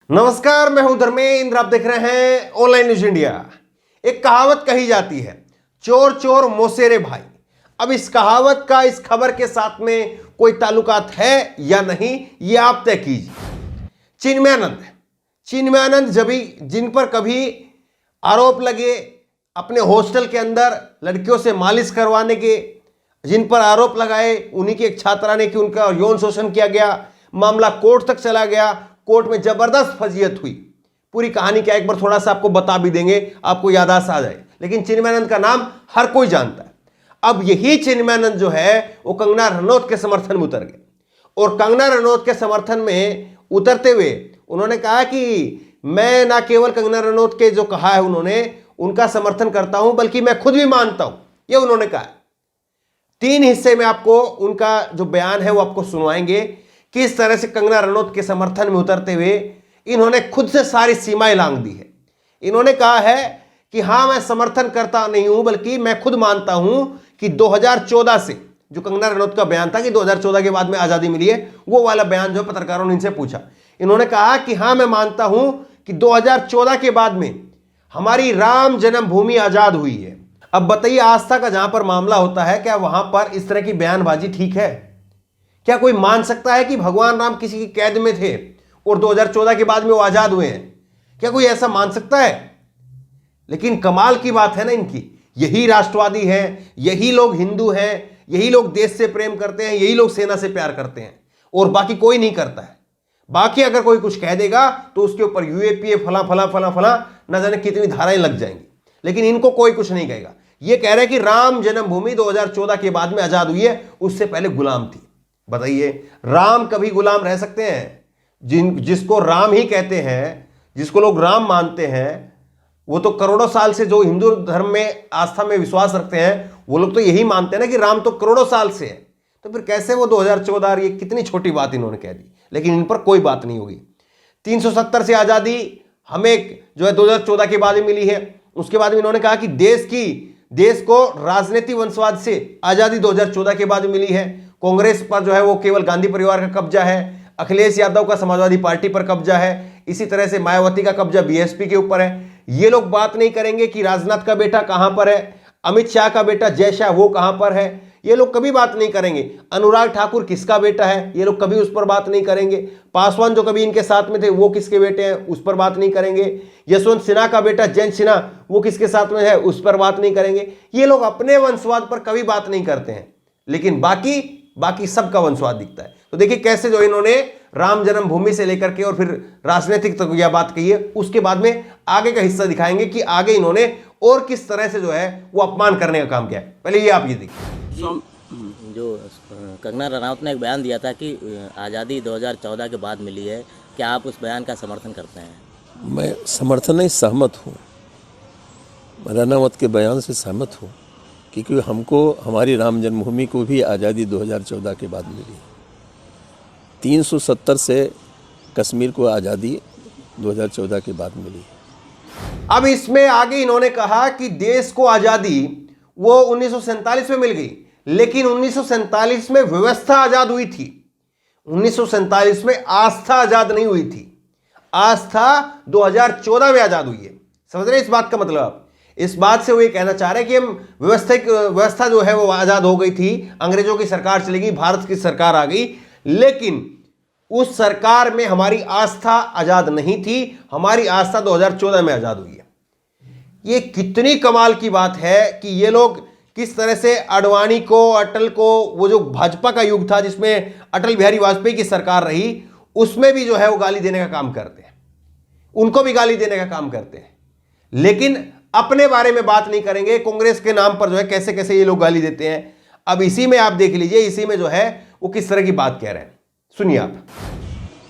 नमस्कार, मैं हूं धर्मेंद्र। आप देख रहे हैं ऑनलाइन न्यूज इंडिया। एक कहावत कही जाती है, चोर चोर मौसेरे भाई। अब इस कहावत का इस खबर के साथ में कोई ताल्लुकात है या नहीं, ये आप तय कीजिए। चिन्मयानंद जिन पर कभी आरोप लगे अपने हॉस्टल के अंदर लड़कियों से मालिश करवाने के, जिन पर आरोप लगाए उन्हीं की एक छात्रा ने कि उनका यौन शोषण किया गया, मामला कोर्ट तक चला गया, कोर्ट में जबरदस्त फजीयत हुई। पूरी कहानी क्या एक बार थोड़ा सा आपको बता भी देंगे, आपको याददाश्त आ जाए। लेकिन चिन्मयानंद का नाम हर कोई जानता है। अब यही चिन्मयानंद जो है वो कंगना रनौत के समर्थन में उतर गए, और कंगना रनौत के समर्थन में उतरते हुए उन्होंने कहा कि मैं ना केवल कंगना रनौत के जो कहा है उन्होंने उनका समर्थन करता हूं, बल्कि मैं खुद भी मानता हूं, ये उन्होंने कहा। 3 हिस्से में आपको उनका जो बयान है वो आपको सुनवाएंगे। किस तरह से कंगना रनौत के समर्थन में उतरते हुए इन्होंने खुद से सारी सीमाएं लांघ दी है। इन्होंने कहा है कि हां, मैं समर्थन करता नहीं हूं, बल्कि मैं खुद मानता हूं कि 2014 से, जो कंगना रनौत का बयान था कि 2014 के बाद में आजादी मिली है, वो वाला बयान जो पत्रकारों ने इनसे पूछा, इन्होंने कहा कि हां, मैं मानता हूं कि 2014 के बाद में हमारी राम जन्मभूमि आजाद हुई है। अब बताइए, आस्था का जहां पर मामला होता है, क्या वहां पर इस तरह की बयानबाजी ठीक है? क्या कोई मान सकता है कि भगवान राम किसी की कैद में थे और 2014 के बाद में वो आजाद हुए हैं? क्या कोई ऐसा मान सकता है? लेकिन कमाल की बात है ना इनकी, यही राष्ट्रवादी हैं, यही लोग हिंदू हैं, यही लोग देश से प्रेम करते हैं, यही लोग सेना से प्यार करते हैं, और बाकी कोई नहीं करता है। बाकी अगर कोई कुछ कह देगा तो उसके ऊपर यूएपीए फला फला फला फला न जाने कितनी धाराएं लग जाएंगी, लेकिन इनको कोई कुछ नहीं कहेगा। ये कह रहे हैं कि राम जन्मभूमि 2014 के बाद में आजाद हुई है, उससे पहले गुलाम थी। बताइए, राम कभी गुलाम रह सकते हैं? जिसको राम ही कहते हैं, जिसको लोग राम मानते हैं, वो तो करोड़ों साल से, जो हिंदू धर्म में आस्था में विश्वास रखते हैं, वो लोग तो यही मानते हैं ना कि राम तो करोड़ों साल से है। तो फिर कैसे वो 2014, ये कितनी छोटी बात इन्होंने कह दी। लेकिन इन पर कोई बात नहीं होगी। 370 से आजादी हमें जो है 2014 के बाद में मिली है। उसके बाद में इन्होंने कहा कि देश को राजनीतिक वंशवाद से आजादी 2014 के बाद मिली है। कांग्रेस पर जो है वो केवल गांधी परिवार का कब्जा है, अखिलेश यादव का समाजवादी पार्टी पर कब्जा है, इसी तरह से मायावती का कब्जा बीएसपी के ऊपर है। ये लोग बात नहीं करेंगे कि राजनाथ का बेटा कहां पर है, अमित शाह का बेटा जय शाह वो कहां पर है, ये लोग कभी बात नहीं करेंगे। अनुराग ठाकुर किसका बेटा है, ये लोग कभी उस पर बात नहीं करेंगे। पासवान जो कभी इनके साथ में थे वो किसके बेटे हैं, उस पर बात नहीं करेंगे। यशवंत सिन्हा का बेटा जयंत सिन्हा वो किसके साथ में है, उस पर बात नहीं करेंगे। ये लोग अपने वंशवाद पर कभी बात नहीं करते हैं, लेकिन बाकी सबका वंशवाद दिखता है। तो देखिए कैसे जो इन्होंने राम जन्मभूमि से लेकर के और फिर राजनीतिक तक यह बात कही है। उसके बाद में आगे का हिस्सा दिखाएंगे कि आगे इन्होंने और किस तरह से जो है वो अपमान करने का काम किया है। पहले ये आप ये देखिए। जो कंगना रनौत ने एक बयान दिया था कि आज़ादी 2014 के बाद मिली है, क्या आप उस बयान का समर्थन करते हैं? मैं समर्थन नहीं, सहमत हूँ। रनौत के बयान से सहमत हूँ, क्योंकि हमको हमारी राम जन्मभूमि को भी आज़ादी 2014 के बाद मिली। 370 से कश्मीर को आज़ादी 2014 के बाद मिली। अब इसमें आगे इन्होंने कहा कि देश को आज़ादी वो 1947 में मिल गई, लेकिन 1947 में व्यवस्था आज़ाद हुई थी। 1947 में आस्था आज़ाद नहीं हुई थी। आस्था 2014 में आज़ाद हुई है। समझ रहे इस बात का मतलब? आप इस बात से वो ये कहना चाह रहे हैं कि हम व्यवस्था जो है वो आज़ाद हो गई थी, अंग्रेजों की सरकार चली गई, भारत की सरकार आ गई, लेकिन उस सरकार में हमारी आस्था आज़ाद नहीं थी। हमारी आस्था 2014 में आज़ाद हुई है। ये कितनी कमाल की बात है कि ये लोग किस तरह से अडवाणी को, अटल को, वो जो भाजपा का युग था जिसमें अटल बिहारी वाजपेयी की सरकार रही, उसमें भी जो है वो गाली देने का काम करते हैं, उनको भी गाली देने का काम करते हैं, लेकिन अपने बारे में बात नहीं करेंगे। कांग्रेस के नाम पर जो है कैसे कैसे ये लोग गाली देते हैं। अब इसी में आप देख लीजिए, इसी में जो है वो किस तरह की बात कह रहे हैं, सुनिए आप।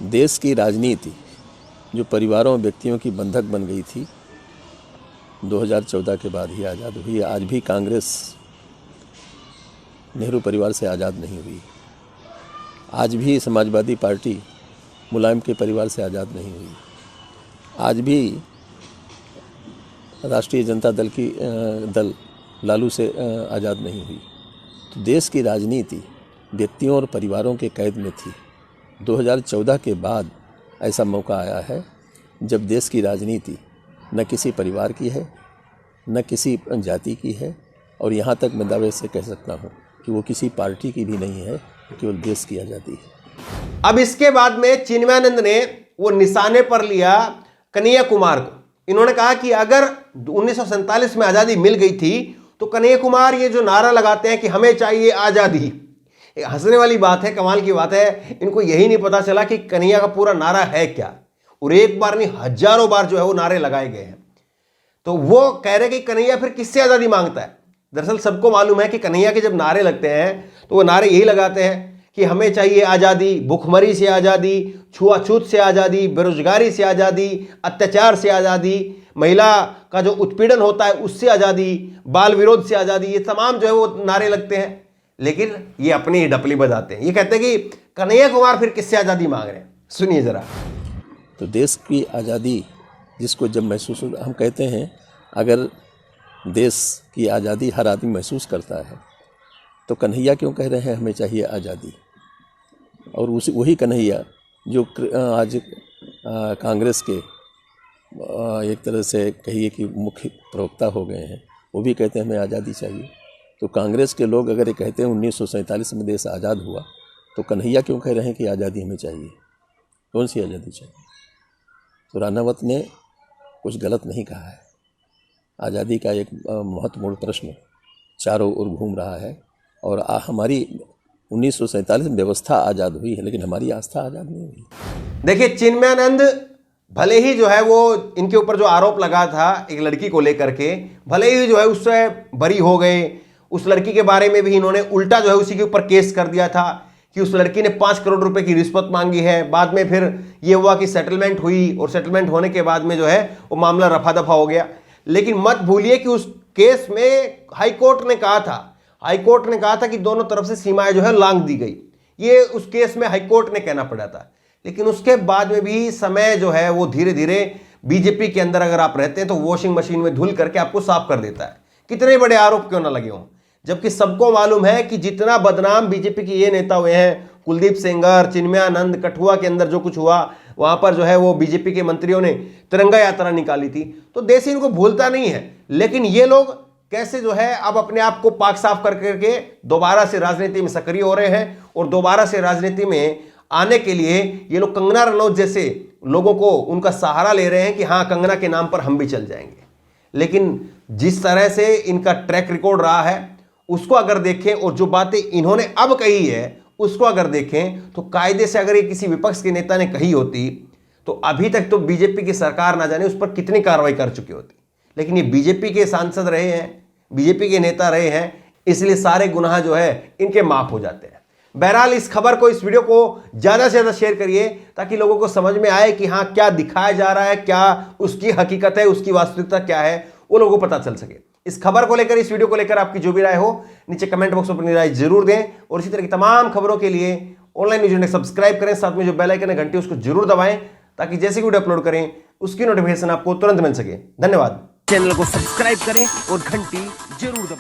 देश की राजनीति जो परिवारों और व्यक्तियों की बंधक बन गई थी, 2014 के बाद ही आज़ाद हुई। आज भी कांग्रेस नेहरू परिवार से आज़ाद नहीं हुई। आज भी समाजवादी पार्टी मुलायम के परिवार से आज़ाद नहीं हुई। आज भी राष्ट्रीय जनता दल लालू से आज़ाद नहीं हुई। तो देश की राजनीति व्यक्तियों और परिवारों के कैद में थी। 2014 के बाद ऐसा मौका आया है जब देश की राजनीति न किसी परिवार की है, न किसी जाति की है, और यहाँ तक मैं दावे से कह सकता हूँ कि वो किसी पार्टी की भी नहीं है, केवल देश की आज़ादी है। अब इसके बाद में चिन्मयानंद ने वो निशाने पर लिया कन्हैया कुमार को। इन्होंने कहा कि अगर 1947 में आज़ादी मिल गई थी तो कन्हैया कुमार ये जो नारा लगाते हैं कि हमें चाहिए आज़ादी, एक हंसने वाली बात है, कमाल की बात है, इनको यही नहीं पता चला कि कन्हैया का पूरा नारा है क्या। और एक बार नहीं, हजारों बार जो है वो नारे लगाए गए हैं। तो वो कह रहे कि कन्हैया फिर किससे आज़ादी मांगता है। दरअसल सबको मालूम है कि कन्हैया के जब नारे लगते हैं तो वो नारे यही लगाते हैं कि हमें चाहिए आज़ादी, भूखमरी से आज़ादी, छुआछूत से आज़ादी, बेरोजगारी से आज़ादी, अत्याचार से आज़ादी, महिला का जो उत्पीड़न होता है उससे आज़ादी, बाल विरोध से आज़ादी, ये तमाम जो है वो नारे लगते हैं। लेकिन ये अपनी डपली बजाते हैं। ये कहते हैं कि कन्हैया कुमार फिर किससे आज़ादी मांग रहे हैं। सुनिए जरा। तो देश की आज़ादी जिसको जब महसूस, हम कहते हैं अगर देश की आज़ादी हर आदमी महसूस करता है तो कन्हैया क्यों कह रहे हैं हमें चाहिए आज़ादी। और उसी वही कन्हैया जो आज कांग्रेस के एक तरह से कहिए कि मुख्य प्रवक्ता हो गए हैं, वो भी कहते हैं हमें आज़ादी चाहिए। तो कांग्रेस के लोग अगर ये कहते हैं 1947 में देश आज़ाद हुआ, तो कन्हैया क्यों कह रहे हैं कि आज़ादी हमें चाहिए। कौन सी आज़ादी चाहिए। तो रानावत ने कुछ गलत नहीं कहा है। आज़ादी का एक महत्वपूर्ण प्रश्न चारों ओर घूम रहा है। और हमारी 1947 में व्यवस्था आज़ाद हुई है, लेकिन हमारी आस्था आज़ाद नहीं हुई। देखिए, चिन्मयानंद भले ही जो है वो इनके ऊपर जो आरोप लगा था एक लड़की को लेकर के, भले ही जो है उससे बरी हो गए। उस लड़की के बारे में भी इन्होंने उल्टा जो है उसी के ऊपर केस कर दिया था कि उस लड़की ने 5 करोड़ रुपए की रिश्वत मांगी है। बाद में फिर ये हुआ कि सेटलमेंट हुई और सेटलमेंट होने के बाद में जो है वो मामला रफा दफा हो गया। लेकिन मत भूलिए कि उस केस में हाईकोर्ट ने कहा था कि दोनों तरफ से सीमाएं जो है लांघ दी गई। ये उस केस में हाईकोर्ट ने कहना पड़ा था। लेकिन उसके बाद में भी समय जो है वो धीरे धीरे बीजेपी के अंदर अगर आप रहते हैं तो वॉशिंग मशीन में धुल करके आपको साफ कर देता है, कितने बड़े आरोप क्यों ना लगे हों। जबकि सबको मालूम है कि जितना बदनाम बीजेपी के ये नेता हुए हैं, कुलदीप सेंगर, चिन्मयानंद, कठुआ के अंदर जो कुछ हुआ, वहां पर जो है वो बीजेपी के मंत्रियों ने तिरंगा यात्रा निकाली थी। तो देश इनको भूलता नहीं है। लेकिन ये लोग कैसे जो है अब अपने आप को पाक साफ कर करके दोबारा से राजनीति में सक्रिय हो रहे हैं। और दोबारा से राजनीति में आने के लिए ये लोग कंगना रनौत जैसे लोगों को उनका सहारा ले रहे हैं कि हाँ, कंगना के नाम पर हम भी चल जाएंगे। लेकिन जिस तरह से इनका ट्रैक रिकॉर्ड रहा है उसको अगर देखें और जो बातें इन्होंने अब कही है उसको अगर देखें तो कायदे से अगर ये किसी विपक्ष के नेता ने कही होती तो अभी तक तो बीजेपी की सरकार ना जाने उस पर कितनी कार्रवाई कर चुकी होती। लेकिन ये बीजेपी के सांसद रहे हैं, बीजेपी के नेता रहे हैं, इसलिए सारे गुनाह जो है इनके माफ हो जाते हैं। बहरहाल इस खबर को, इस वीडियो को ज़्यादा से ज़्यादा शेयर करिए ताकि लोगों को समझ में आए कि हाँ, क्या दिखाया जा रहा है, क्या उसकी हकीकत है, उसकी वास्तविकता क्या है, वो लोगों को पता चल सके। इस खबर को लेकर, इस वीडियो को लेकर आपकी जो भी राय हो नीचे कमेंट बॉक्स में अपनी राय जरूर दें। और इसी तरह की तमाम खबरों के लिए ऑनलाइन न्यूज़ इंडिया सब्सक्राइब करें, साथ में जो बेल आइकन है घंटी उसको जरूर दबाएं ताकि जैसे वीडियो अपलोड करें उसकी नोटिफिकेशन आपको तुरंत मिल सके। धन्यवाद। चैनल को सब्सक्राइब करें और घंटी जरूर दबाएं।